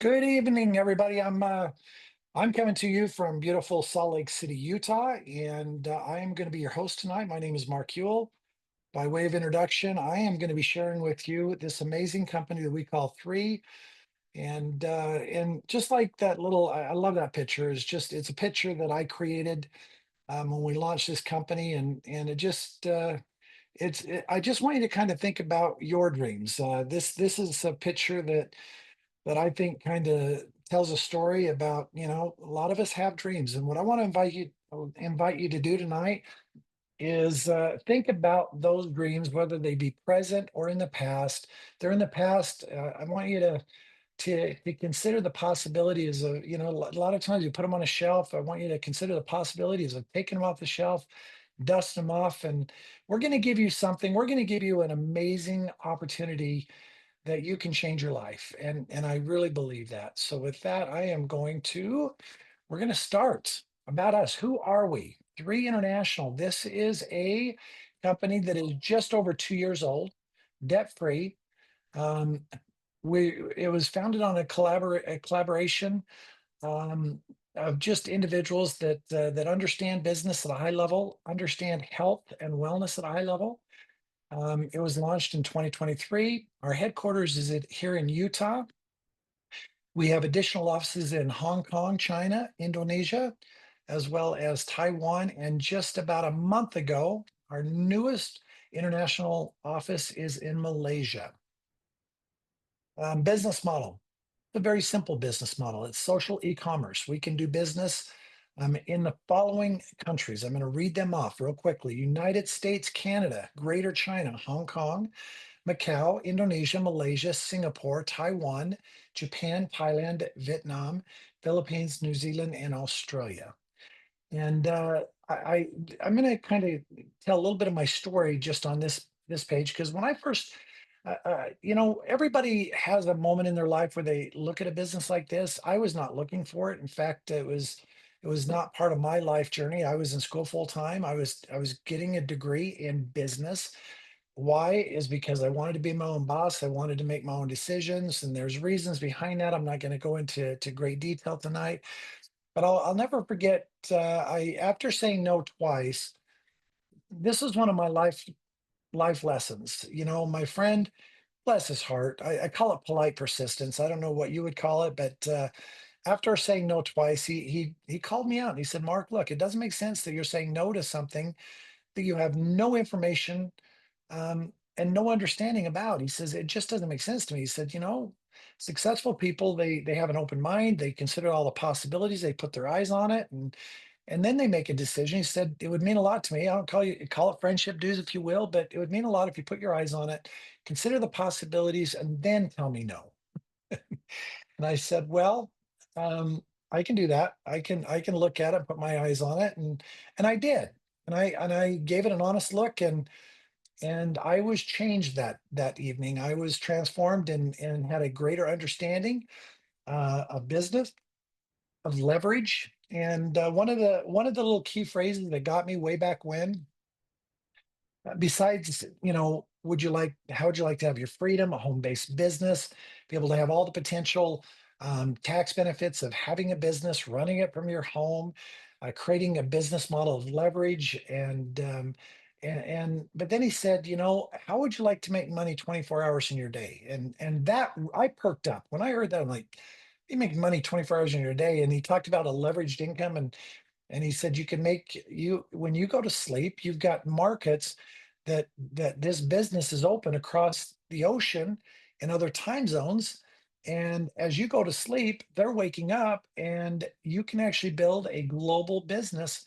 Good evening, everybody. I'm coming to you from beautiful Salt Lake City, Utah, and I am going to be your host tonight. My name is Mark Ewell. By way of introduction, I am going to be sharing with you this amazing company that we call Three. And just like that little, I love that picture. It's a picture that I created when we launched this company, and I just want you to kind of think about your dreams. This is a picture that I think kind of tells a story about, a lot of us have dreams. And what I want to invite you to do tonight is think about those dreams, whether they be present or in the past. They're in the past. I want you to consider the possibilities of, a lot of times you put them on a shelf. I want you to consider the possibilities of taking them off the shelf, dust them off, and we're going to give you something. We're going to give you an amazing opportunity that you can change your life. And I really believe that. So with that, we're going to start about us. Who are we? Three International. This is a company that is just over 2 years old, debt free. Um, it was founded on a collaboration of just individuals that understand business at a high level, understand health and wellness at a high level. It was launched in 2023. Our headquarters is here in Utah. We have additional offices in Hong Kong, China, Indonesia, as well as Taiwan. And just about a month ago, our newest international office is in Malaysia. Business model, a very simple business model. It's social e-commerce. We can do business in the following countries. I'm going to read them off real quickly: United States, Canada, Greater China, Hong Kong, Macau, Indonesia, Malaysia, Singapore, Taiwan, Japan, Thailand, Vietnam, Philippines, New Zealand, and Australia. And I'm going to kind of tell a little bit of my story just on this page, because when I first everybody has a moment in their life where they look at a business like this. I was not looking for it. In fact, it was not part of my life journey. I was in school full time. I was getting a degree in business. Why? Is because I wanted to be my own boss. I wanted to make my own decisions, and there's reasons behind that. I'm not going to go into great detail tonight, but I'll never forget. I After saying no twice, this is one of my life lessons. My friend, bless his heart, I call it polite persistence. I don't know what you would call it, but after saying no twice, he called me out and he said, "Mark, look, it doesn't make sense that you're saying no to something that you have no information and no understanding about." He says, "It just doesn't make sense to me." He said, successful people, they have an open mind, they consider all the possibilities, they put their eyes on it, and then they make a decision. He said, "It would mean a lot to me. I don't call it friendship dues, if you will, but it would mean a lot if you put your eyes on it, consider the possibilities, and then tell me no." And I said, "Well, I can do that. I can look at it, put my eyes on it," and I did. And I gave it an honest look, and I was changed that evening. I was transformed and had a greater understanding of business, of leverage. And one of the little key phrases that got me way back when, besides, how would you like to have your freedom, a home-based business, be able to have all the potential tax benefits of having a business, running it from your home, creating a business model of leverage, but then he said, how would you like to make money 24 hours in your day? And that I perked up when I heard that. I'm like, you make money 24 hours in your day. And he talked about a leveraged income, and he said, you can make you when you go to sleep, you've got markets that this business is open across the ocean in other time zones. And as you go to sleep, they're waking up, and you can actually build a global business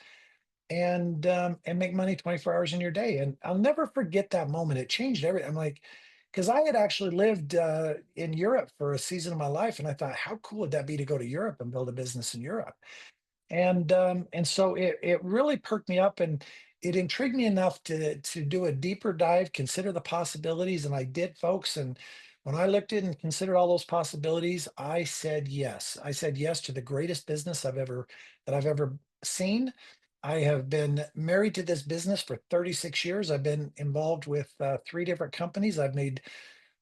and make money 24 hours in your day. And I'll never forget that moment. It changed everything. I'm like, because I had actually lived in Europe for a season of my life, and I thought, how cool would that be to go to Europe and build a business in Europe? And so it really perked me up, and it intrigued me enough to do a deeper dive, consider the possibilities, and I did, folks. And when I looked at and considered all those possibilities, I said yes. I said yes to the greatest business I've ever seen. I have been married to this business for 36 years. I've been involved with three different companies. I've made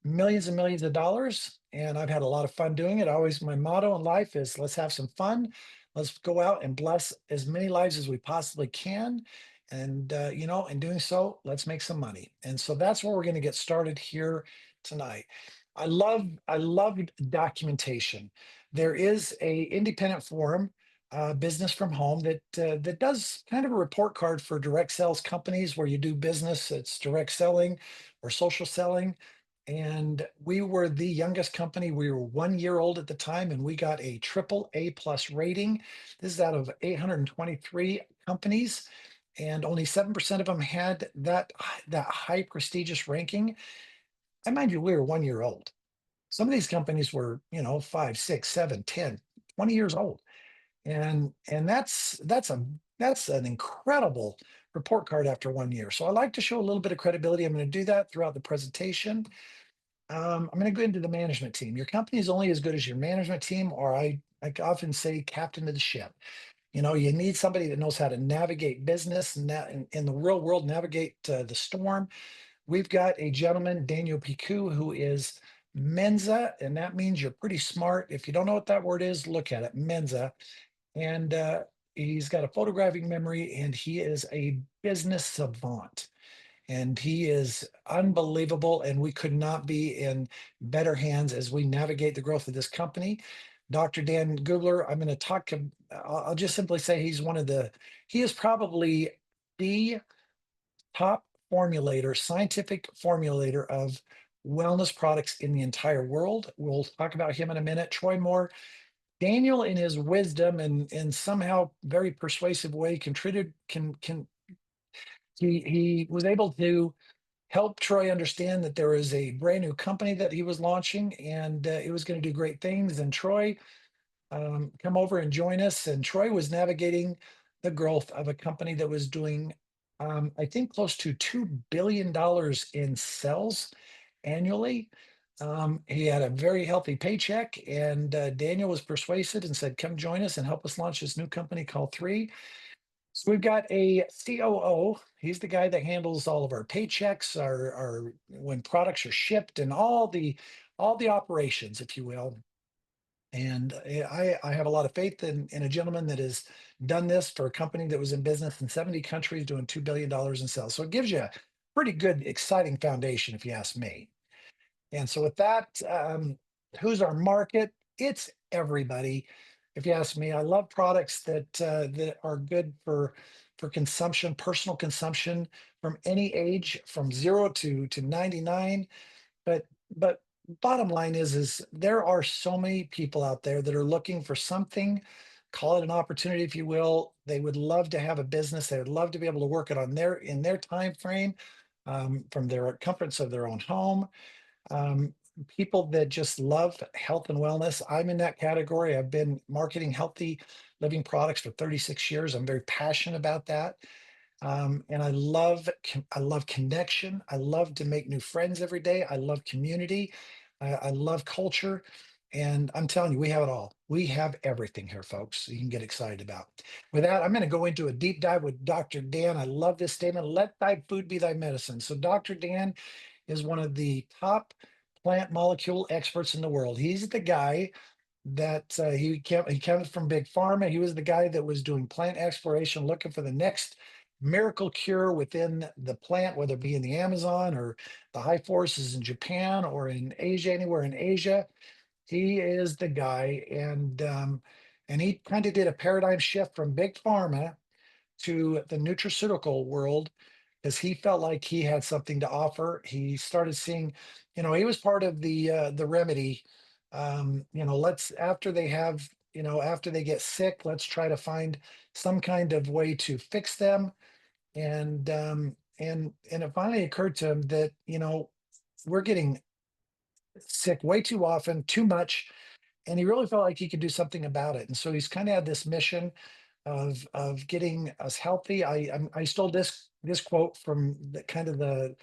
millions and millions of dollars. and I've had a lot of fun doing it. Always my motto in life is let's have some fun. Let's go out and bless as many lives as we possibly can. And, in doing so, let's make some money. And so that's where we're going to get started here tonight. I love documentation. There is a independent forum, business from home that does kind of a report card for direct sales companies where you do business. It's direct selling or social selling, and we were the youngest company. We were 1 year old at the time, and we got a triple A plus rating. This is out of 823 companies, and only 7% of them had that high prestigious ranking. And mind you, we were 1 year old. Some of these companies were, 5, 6, 7, 10, 20 years old. And that's an incredible report card after 1 year. So I like to show a little bit of credibility. I'm going to do that throughout the presentation. I'm going to go into the management team. Your company is only as good as your management team, or I often say captain of the ship. You need somebody that knows how to navigate business and in the real world, navigate the storm. We've got a gentleman, Daniel Picu, who is Mensa, and that means you're pretty smart. If you don't know what that word is, look at it, Mensa. And he's got a photographic memory, and he is a business savant, and he is unbelievable. And we could not be in better hands as we navigate the growth of this company. Dr. Dan Gubler, I'm going to I'll just simply say he is probably the top scientific formulator of wellness products in the entire world. We'll talk about him in a minute. Troy Moore, Daniel, in his wisdom and somehow very persuasive way, contributed. He was able to help Troy understand that there was a brand new company that he was launching, and it was going to do great things. And Troy, come over and join us. And Troy was navigating the growth of a company that was doing, I think, close to $2 billion in sales annually. He had a very healthy paycheck, and Daniel was persuasive and said, "Come join us and help us launch this new company called Three." So we've got a COO. He's the guy that handles all of our paychecks, our when products are shipped, and all the operations, if you will. And I have a lot of faith in a gentleman that has done this for a company that was in business in 70 countries doing $2 billion in sales. So it gives you a pretty good, exciting foundation, if you ask me. And so with that, who's our market? It's everybody. If you ask me, I love products that are good for consumption, personal consumption from any age, from 0 to 99. But bottom line is there are so many people out there that are looking for something, call it an opportunity, if you will. They would love to have a business. They would love to be able to work it in their time frame, from their comforts of their own home. um, People that just love health and wellness. I'm in that category. I've been marketing healthy living products for 36 years. I'm very passionate about that. And I love connection. I love to make new friends every day. I love community. I love culture. And I'm telling you, we have it all. We have everything here, folks, you can get excited about. With that, I'm going to go into a deep dive with Dr. Dan. I love this statement: let thy food be thy medicine. So Dr. Dan is one of the top plant molecule experts in the world. He's the guy that he came from big pharma. He was the guy that was doing plant exploration, looking for the next miracle cure within the plant, whether it be in the Amazon or the high forests in Japan or in Asia, anywhere in Asia. He is the guy, and he kind of did a paradigm shift from big pharma to the nutraceutical world, because he felt like he had something to offer. He started seeing, he was part of the remedy. Let's after they have, after they get sick, let's try to find some kind of way to fix them. And it finally occurred to him that, we're getting sick way too often, too much, and he really felt like he could do something about it. And so he's kind of had this mission of getting us healthy. I stole this quote from the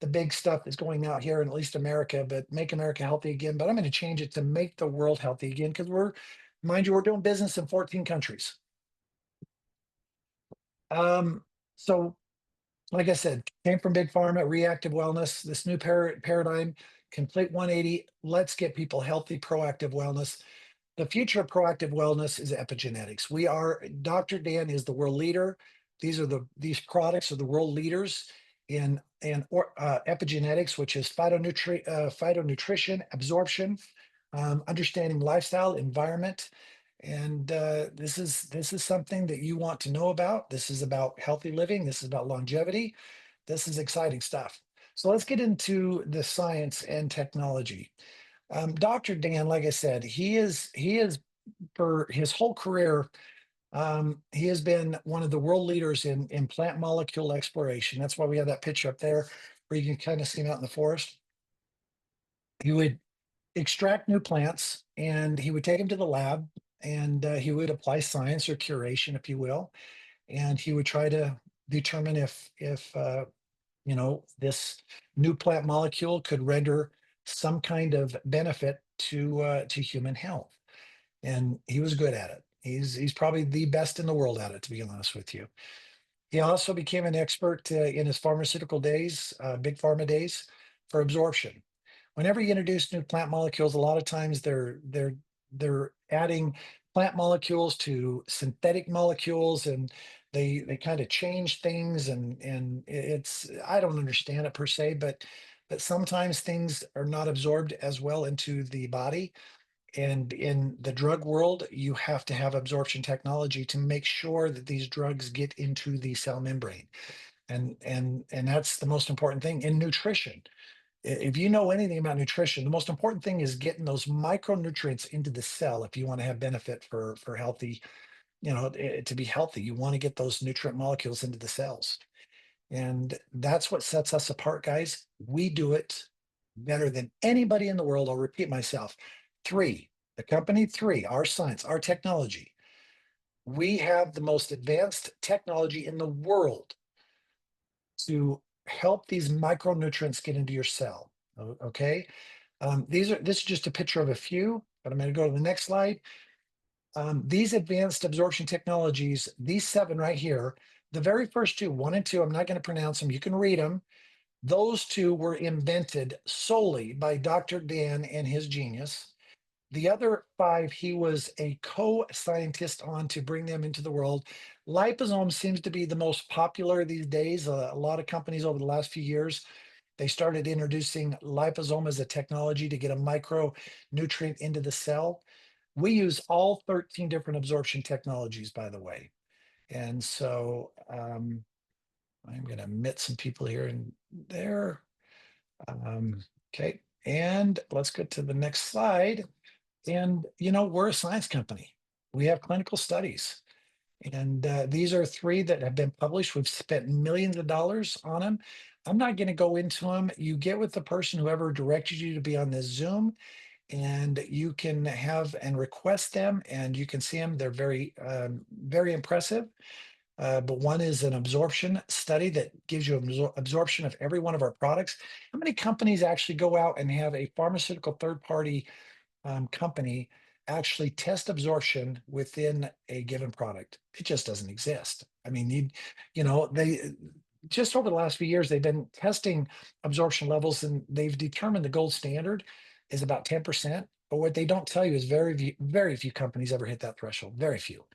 big stuff that's going out here in at least America, but make America healthy again. But I'm going to change it to make the world healthy again, because mind you, we're doing business in 14 countries. So like I said, came from big pharma, reactive wellness, this new paradigm complete 180. Let's get people healthy, proactive wellness. The future of proactive wellness is epigenetics. Dr. Dan is the world leader. These products are the world leaders in epigenetics, which is phytonutrition, absorption, understanding lifestyle, environment, and this is something that you want to know about. This is about healthy living. This is about longevity. This is exciting stuff. So let's get into the science and technology. Dr. Dan, like I said, he is for his whole career, he has been one of the world leaders in plant molecule exploration. That's why we have that picture up there where you can kind of see him out in the forest. He would extract new plants and he would take them to the lab, and he would apply science or curation, if you will, and he would try to determine if this new plant molecule could render some kind of benefit to human health. And he was good at it. He's probably the best in the world at it, to be honest with you. He also became an expert in his pharmaceutical days, big pharma days, for absorption. Whenever you introduce new plant molecules, a lot of times they're adding plant molecules to synthetic molecules, and they kind of change things, and it's, I don't understand it per se, but sometimes things are not absorbed as well into the body. And in the drug world, you have to have absorption technology to make sure that these drugs get into the cell membrane. And that's the most important thing in nutrition. If you know anything about nutrition, the most important thing is getting those micronutrients into the cell. If you want to have benefit for healthy, to be healthy, you want to get those nutrient molecules into the cells. And that's what sets us apart, guys. We do it better than anybody in the world. I'll repeat myself. Three, the company, three, our science, our technology. We have the most advanced technology in the world to help these micronutrients get into your cell. Okay. This is just a picture of a few, but I'm going to go to the next slide. These advanced absorption technologies, these seven right here, the very first two, one and two, I'm not going to pronounce them. You can read them. Those two were invented solely by Dr. Dan and his genius. The other five, he was a co-scientist on to bring them into the world. Liposome seems to be the most popular these days. A lot of companies over the last few years, they started introducing liposome as a technology to get a micronutrient into the cell. We use all 13 different absorption technologies, by the way. And so I'm going to admit some people here and there. Okay, and let's get to the next slide. And, we're a science company. We have clinical studies. And these are three that have been published. We've spent millions of dollars on them. I'm not going to go into them. You get with the person, whoever directed you to be on this Zoom, and you can have and request them, and you can see them. They're very impressive. But one is an absorption study that gives you absorption of every one of our products. How many companies actually go out and have a pharmaceutical third-party company actually test absorption within a given product? It just doesn't exist. I mean, they just over the last few years, they've been testing absorption levels, and they've determined the gold standard is about 10%. But what they don't tell you is very few companies ever hit that threshold. Very few.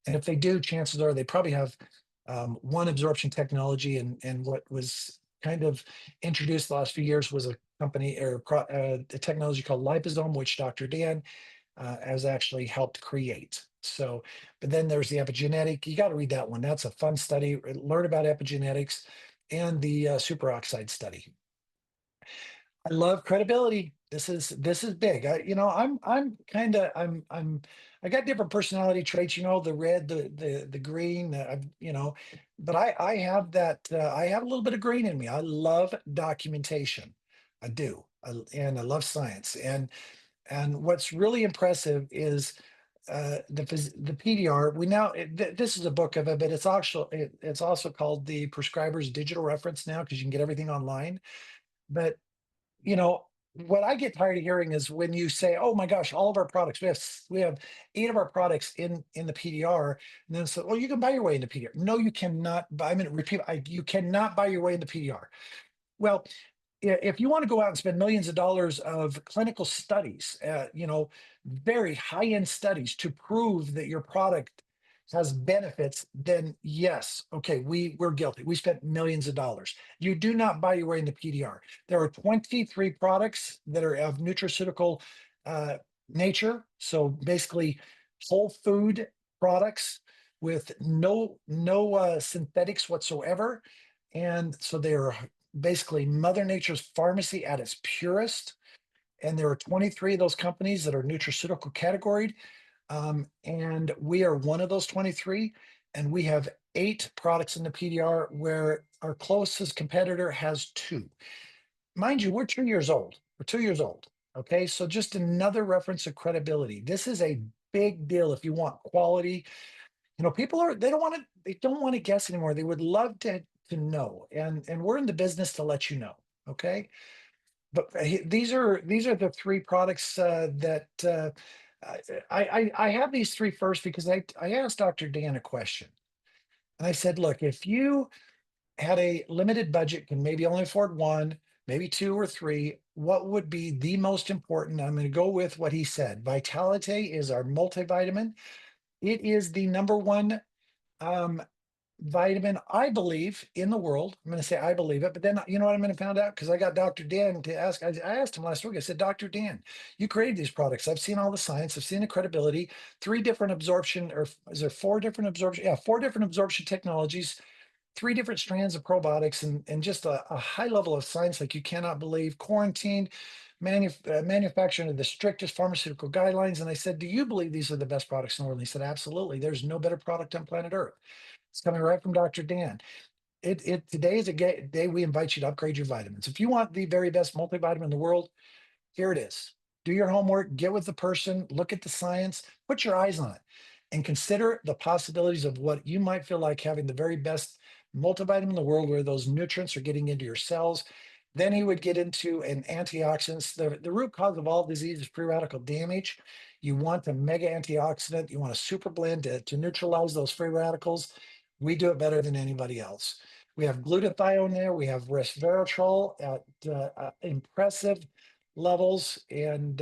And if they do, chances are they probably have one absorption technology. And what was kind of introduced the last few years was a company or a technology called liposome, which Dr. Dan has actually helped create. So, but then there's the epigenetic. You got to read that one. That's a fun study. Learn about epigenetics and the superoxide study. I love credibility. This is big. I'm kind of I got different personality traits. The red, the green. But I have that. I have a little bit of green in me. I love documentation. I do, and I love science. And what's really impressive is the PDR. This is a book of it, but it's also called the Prescriber's Digital Reference now, because you can get everything online. But you know, what I get tired of hearing is when you say, "Oh my gosh, all of our products, we have 8 of our products in the PDR," and then so, "Well, you can buy your way into PDR." No, you cannot buy. I'm going to repeat. You cannot buy your way into PDR. Well, if you want to go out and spend millions of dollars of clinical studies, very high end studies to prove that your product has benefits, then yes, okay, we're guilty. We spent millions of dollars. You do not buy your way into PDR. There are 23 products that are of nutraceutical uh, nature. So basically, whole food products with no synthetics whatsoever, and so they are basically Mother Nature's pharmacy at its purest. And there are 23 of those companies that are nutraceutical categorized. And we are one of those 23. And we have 8 products in the PDR where our closest competitor has 2. Mind you, we're 2 years old. We're 2 years old. Okay. So just another reference of credibility. This is a big deal if you want quality. People they don't want to guess anymore. They would love to know. And we're in the business to let you know. Okay. But these are the 3 products that I have these 3 first because I asked Dr. Dan a question. And I said, look, if you had a limited budget, can maybe only afford 1, maybe 2 or 3, what would be the most important? I'm going to go with what he said. Vitality is our multivitamin. It is the number one um, vitamin, I believe, in the world. I'm going to say I believe it, but then you know what I'm going to find out because I got Dr. Dan to ask. I asked him last week. I said, Dr. Dan, you created these products. I've seen all the science. I've seen the credibility. 3 different absorption, or is there 4 different absorption? Yeah, 4 different absorption technologies. 3 different strands of probiotics, and just a high level of science like you cannot believe. Quarantined, manufacturing of the strictest pharmaceutical guidelines. And I said, do you believe these are the best products in the world? And he said, absolutely. There's no better product on planet Earth. It's coming right from Dr. Dan. Today is a day we invite you to upgrade your vitamins. If you want the very best multivitamin in the world, here it is. Do your homework, get with the person, look at the science, put your eyes on it, and consider the possibilities of what you might feel like having the very best multivitamin in the world where those nutrients are getting into your cells. Then he would get into an antioxidants. The root cause of all disease is free radical damage. You want a mega antioxidant. You want a super blend to neutralize those free radicals. We do it better than anybody else. We have glutathione there. We have resveratrol at impressive levels. And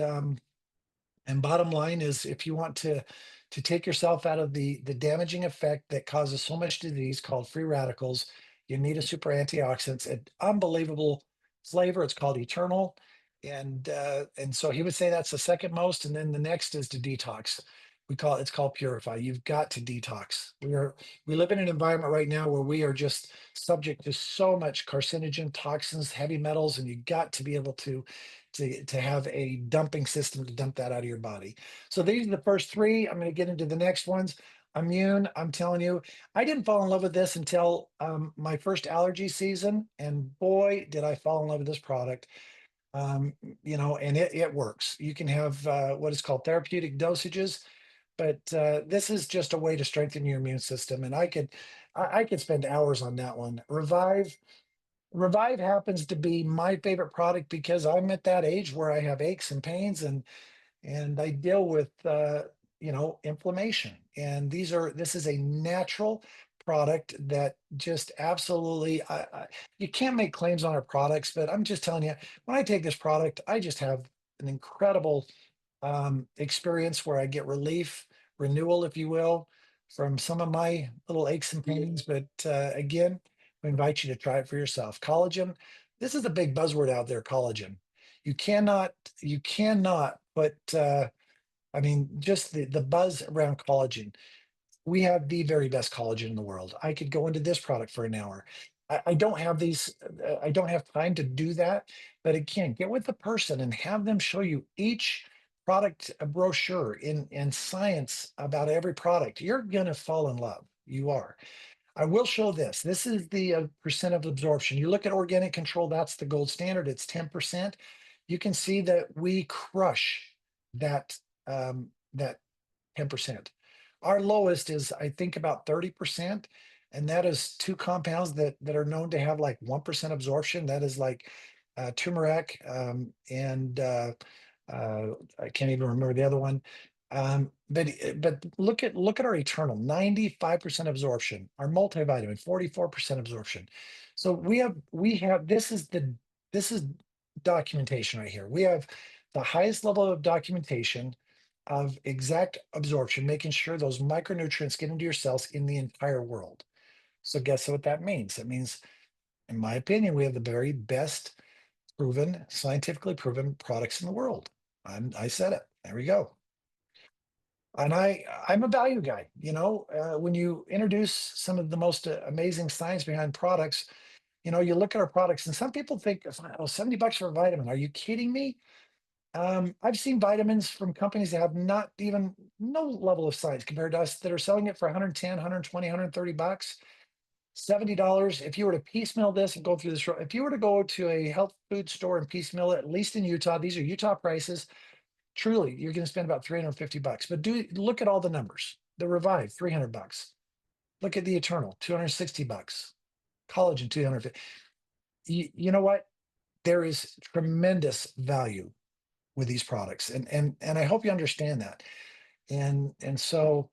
bottom line is, if you want to take yourself out of the damaging effect that causes so much disease called free radicals, you need a super antioxidant. It's an unbelievable flavor. It's called Eternal. And so he would say that's the second most. And then the next is to detox. It's called Purify. You've got to detox. We live in an environment right now where we are just subject to so much carcinogen, toxins, heavy metals, and you got to be able to have a dumping system to dump that out of your body. So these are the first 3. I'm going to get into the next ones. Immune, I'm telling you, I didn't fall in love with this until my first allergy season, and boy, did I fall in love with this product. And it works. You can have what is called therapeutic dosages, but this is just a way to strengthen your immune system. And I could spend hours on that one. Revive happens to be my favorite product because I'm at that age where I have aches and pains, and I deal with inflammation. And this is a natural product that just absolutely you can't make claims on our products, but I'm just telling you, when I take this product, I just have an incredible experience where I get relief, renewal, if you will, from some of my little aches and pains. But again, we invite you to try it for yourself. Collagen, this is a big buzzword out there, collagen. You cannot, you cannot put, just the buzz around collagen. We have the very best collagen in the world. I could go into this product for an hour. I don't have I don't have time to do that. But again, get with the person and have them show you each product brochure in science about every product. You're going to fall in love. You are. I will show this. This is the percent of absorption. You look at organic control, that's the gold standard. It's 10%. You can see that we crush that 10%. Our lowest is, I think, about 30%. And that is 2 compounds that are known to have like 1% absorption. That is like turmeric and I can't even remember the other one. But look at our Eternal, 95% absorption. Our multivitamin, 44% absorption. So we have this is the This is documentation right here. We have the highest level of documentation of exact absorption, making sure those micronutrients get into your cells in the entire world. So guess what that means? It means, in my opinion, we have the very best proven, scientifically proven products in the world. I said it. There we go. And I'm a value guy. When you introduce some of the most amazing science behind products, you look at our products, and some people think, oh, $70 for a vitamin. Are you kidding me? I've seen vitamins from companies that have not even no level of science compared to us that are selling it for 110, 120, $130. $70. If you were to piecemeal this and go through this, if you were to go to a health food store and piecemeal it, at least in Utah, these are Utah prices. Truly, you're going to spend about $350. But do look at all the numbers. The Revive, $300. Look at the Eternal, $260. Collagen, 250. You know what? There is tremendous value with these products, and I hope you understand that. And so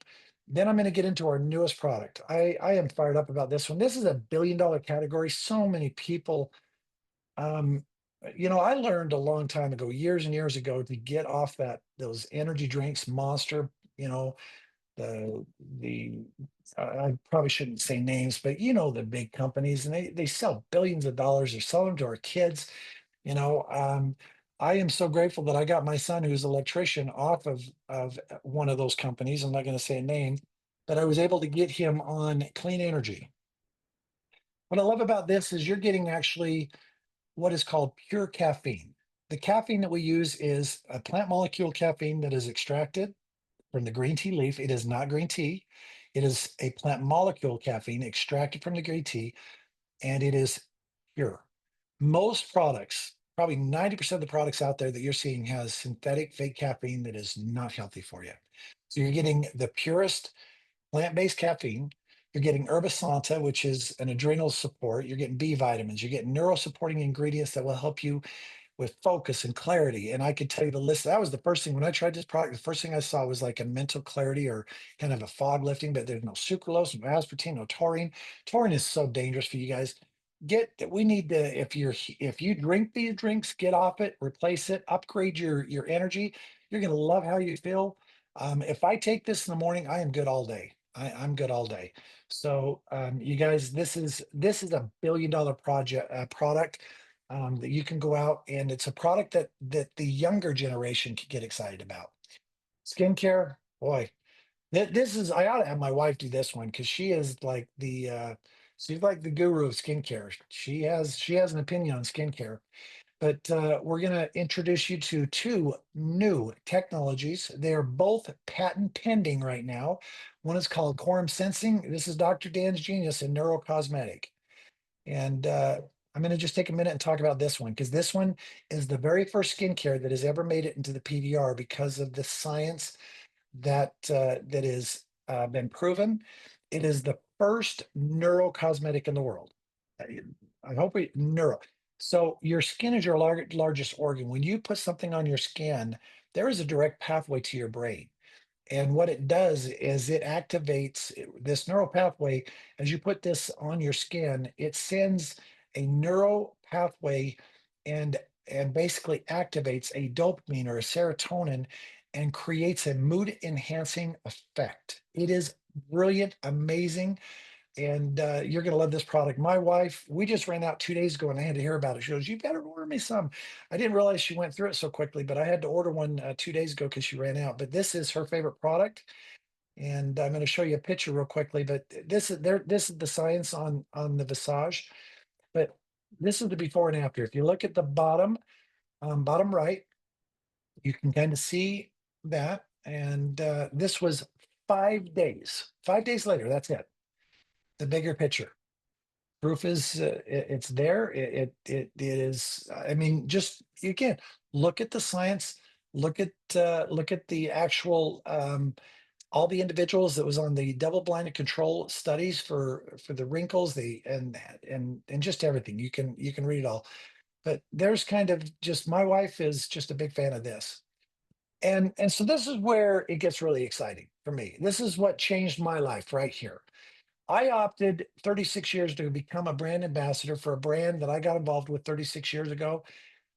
then I'm going to get into our newest product. I am fired up about this one. This is a billion-dollar category. So many people, um, I learned a long time ago, years and years ago, to get off those energy drinks, Monster, the I probably shouldn't say names, but the big companies, and they sell billions of dollars. They're selling them to our kids. You know, um, I am so grateful that I got my son, who's an electrician, off of one of those companies. I'm not going to say a name, but I was able to get him on clean energy. What I love about this is you're getting actually what is called pure caffeine. The caffeine that we use is a plant molecule caffeine that is extracted from the green tea leaf. It is not green tea. It is a plant molecule caffeine extracted from the green tea, and it is pure. Most products, probably 90% of the products out there that you're seeing, has synthetic fake caffeine that is not healthy for you. So you're getting the purest plant-based caffeine. You're getting herbisanta, which is an adrenal support. You're getting B vitamins. You're getting neuro-supporting ingredients that will help you with focus and clarity. And I could tell you the list. That was the first thing when I tried this product. The first thing I saw was like a mental clarity or kind of a fog lifting, but there's no sucralose, no aspartame, no taurine. Taurine is so dangerous for you guys. We need to, if you drink these drinks, get off it, replace it, upgrade your energy. You're gonna love how you feel. If I take this in the morning, I am good all day. I'm good all day. So you guys, this is a billion-dollar product that you can go out, and it's a product that the younger generation can get excited about. Skincare, boy, this is I ought to have my wife do this one because she's like the guru of skincare. She has an opinion on skincare. But we're going to introduce you to two new technologies. They are both patent pending right now. One is called quorum sensing. This is Dr. Dan's genius in neurocosmetic. And I'm going to just take a minute and talk about this one because this one is the very first skincare that has ever made it into the PDR because of the science that is been proven. It is the first neurocosmetic in the world. I I hope we neuro. So your skin is your largest organ. When you put something on your skin, there is a direct pathway to your brain. And what it does is it activates this neural pathway. As you put this on your skin, it sends a neural pathway and and basically activates a dopamine or a serotonin and creates a mood enhancing effect. It is brilliant, amazing, and you're going to love this product. My wife, we just ran out 2 days ago, and I had to hear about it. She goes, "You better order me some." I didn't realize she went through it so quickly, but I had to order one 2 days ago because she ran out. But this is her favorite product, and I'm going to show you a picture real quickly. But this is there. This is the science on the Visage. But this is the before and after. If you look at the bottom right, you can kind of see that. And this was 5 days. 5 days later, that's it. The bigger picture. Proof is it's there. It is. I mean, just again, look at the science. Look at the actual all the individuals that was on the double-blinded control studies for the wrinkles, and just everything. You can read it all. But there's kind of just my wife is just a big fan of this, and so this is where it gets really exciting for me. This is what changed my life right here. I opted 36 years to become a brand ambassador for a brand that I got involved with 36 years ago.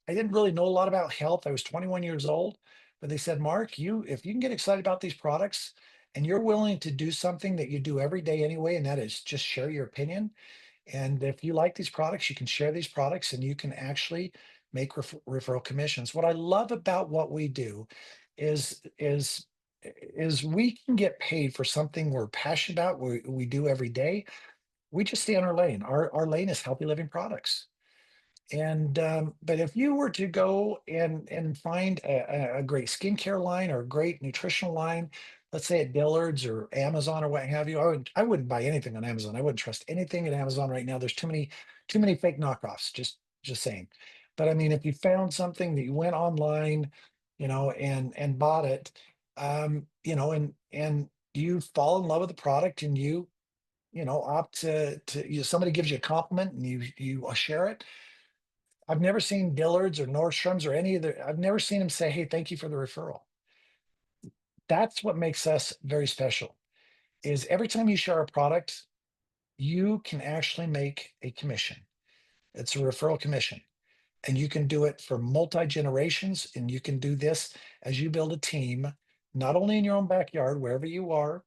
I didn't really know a lot about health. I was 21 years old, but they said, Mark, if you can get excited about these products and you're willing to do something that you do every day anyway, and that is just share your opinion. And if you like these products, you can share these products and you can actually make referral commissions. What I love about what we do is we can get paid for something we're passionate about, we do every day. We just stay in our lane. Our lane is healthy living products. And but if you were to go and find a great skincare line or a great nutritional line, let's say at Dillard's or Amazon or what have you, I wouldn't buy anything on Amazon. I wouldn't trust anything at Amazon right now. There's too many fake knockoffs. Just saying. But I mean, if you found something that you went online, and bought it, and you fall in love with the product and you opt somebody gives you a compliment and you share it. I've never seen Dillard's or Nordstrom's or any of the, I've never seen them say, hey, thank you for the referral. That's what makes us very special is every time you share a product, you can actually make a commission. It's a referral commission. And you can do it for multi generations. And you can do this as you build a team, not only in your own backyard, wherever you are,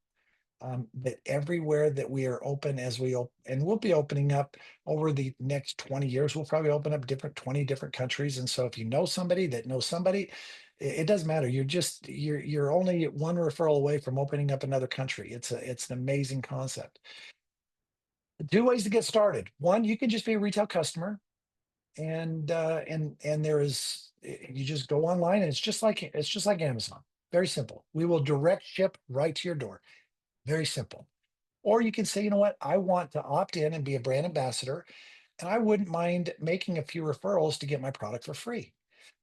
but everywhere that we are open and we'll be opening up over the next 20 years, we'll probably open up 20 different countries. And so if you know somebody that knows somebody, it doesn't matter. You're only one referral away from opening up another country. It's an amazing concept. Two ways to get started. One, you can just be a retail customer and there is you just go online and it's just like Amazon. Very simple. We will direct ship right to your door. Very simple. Or you can say, you know what, I want to opt in and be a brand ambassador, and I wouldn't mind making a few referrals to get my product for free.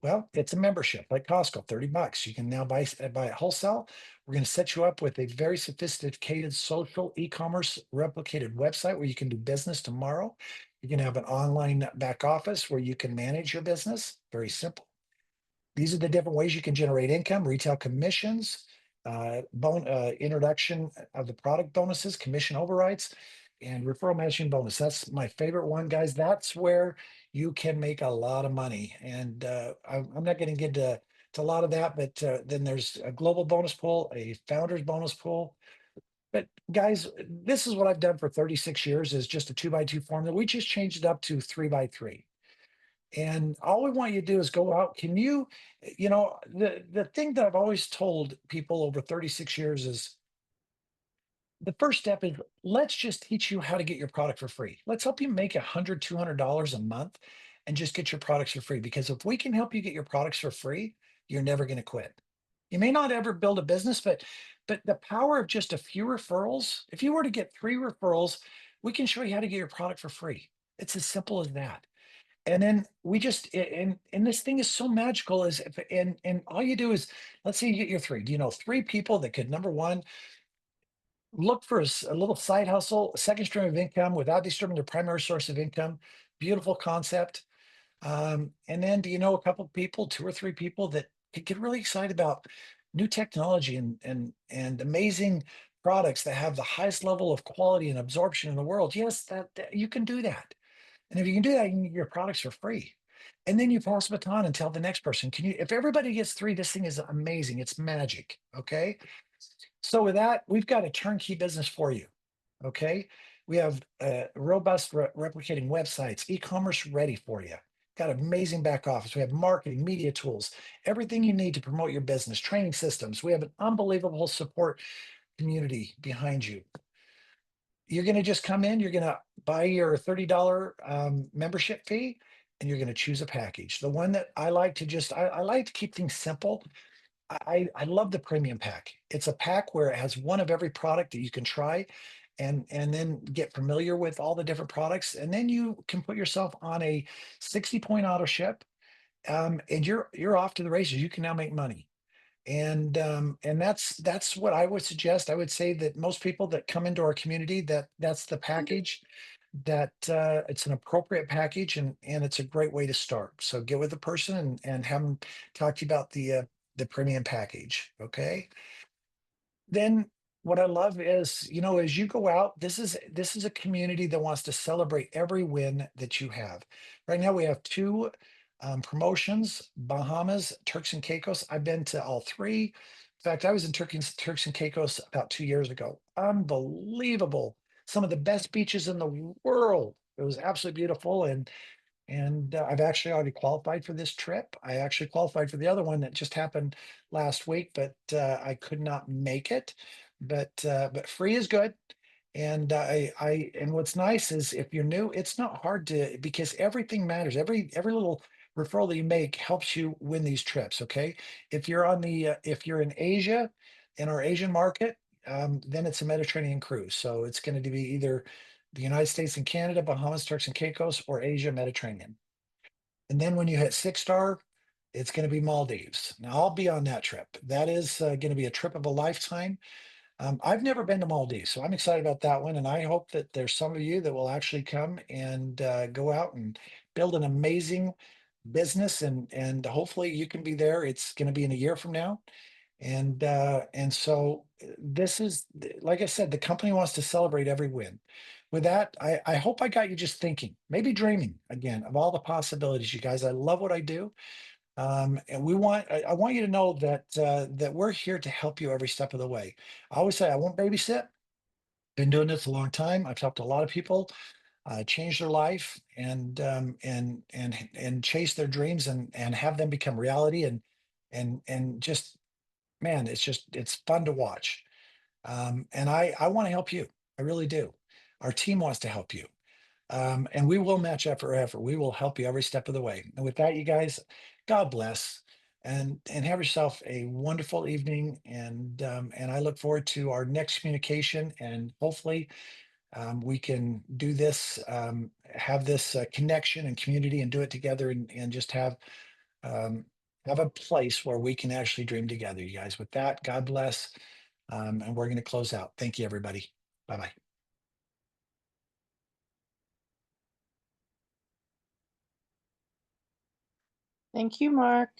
Well, it's a membership like Costco, $30. You can now buy it wholesale. We're going to set you up with a very sophisticated social e-commerce replicated website where you can do business tomorrow. You can have an online back office where you can manage your business. Very simple. These are the different ways you can generate income: retail commissions, introduction of the product bonuses, commission overrides, and referral matching bonus. That's my favorite one, guys. That's where you can make a lot of money. And I'm not going to get to a lot of that, but then there's a global bonus pool, a founder's bonus pool. But guys, this is what I've done for 36 years is just a 2x2 formula. We just changed it up to 3x3. And all we want you to do is go out. The thing that I've always told people over 36 years is the first step is let's just teach you how to get your product for free. Let's help you make $100, $200 a month and just get your products for free. Because if we can help you get your products for free, you're never going to quit. You may not ever build a business, but the power of just a few referrals, if you were to get 3 referrals, we can show you how to get your product for free. It's as simple as that. And then we just and this thing is so magical is if and all you do is let's say you get your 3. Do you know 3 people that could, number one, look for a little side hustle, a second stream of income without disturbing their primary source of income? Beautiful concept. And then do you know a couple people, 2 or 3 people that could get really excited about new technology and amazing products that have the highest level of quality and absorption in the world? Yes, that you can do that. And if you can do that, you can get your products for free. And then you pass the baton and tell the next person, if everybody gets 3, this thing is amazing. It's magic. Okay. So with that, we've got a turnkey business for you. Okay. We have robust replicating websites, e-commerce ready for you. Got amazing back office. We have marketing, media tools, everything you need to promote your business, training systems. We have an unbelievable support community behind you. You're going to just come in, you're going to buy your $30 membership fee, and you're going to choose a package. The one that I like to I like to keep things simple. I love the premium pack. It's a pack where it has one of every product that you can try and then get familiar with all the different products. And then you can put yourself on a 60-point auto ship, and you're off to the races. You can now make money. And that's what I would suggest. I would say that most people that come into our community, that's the package, that it's an appropriate package, and it's a great way to start. So get with a person and have them talk to you about the premium package. Okay. Then what I love is, as you go out, this is a community that wants to celebrate every win that you have. Right now, we have two promotions: Bahamas, Turks and Caicos. I've been to all three. In fact, I was in Turks and Caicos about 2 years ago. Unbelievable! Some of the best beaches in the world. It was absolutely beautiful, and I've actually already qualified for this trip. I actually qualified for the other one that just happened last week, but I could not make it. But free is good. And and what's nice is if you're new, it's not hard to, because everything matters. Every little referral that you make helps you win these trips. Okay, if you're in Asia, in our Asian market, then it's a Mediterranean cruise. So it's going to be either the United States and Canada, Bahamas, Turks and Caicos, or Asia Mediterranean. And then when you hit 6 star, it's going to be Maldives. Now I'll be on that trip. That is going to be a trip of a lifetime. I've never been to Maldives, so I'm excited about that one. And I hope that there's some of you that will actually come and go out and build an amazing business, and hopefully you can be there. It's going to be in a year from now. And so this is, like I said, the company wants to celebrate every win. With that, I hope I got you just thinking, maybe dreaming again of all the possibilities, you guys. I love what I do. And I want you to know that we're here to help you every step of the way. I always say I won't babysit. Been doing this a long time. I've helped a lot of people change their life, and chase their dreams, and have them become reality. And just, man, it's fun to watch. And I want to help you. I really do. Our team wants to help you. And we will match effort for effort. We will help you every step of the way. And with that, you guys, God bless, and have yourself a wonderful evening. And I look forward to our next communication. And hopefully, we can do this, have this connection and community, and do it together, and just um, have a place where we can actually dream together, you guys. With that, God bless. And we're going to close out. Thank you, everybody. Bye bye. Thank you, Mark.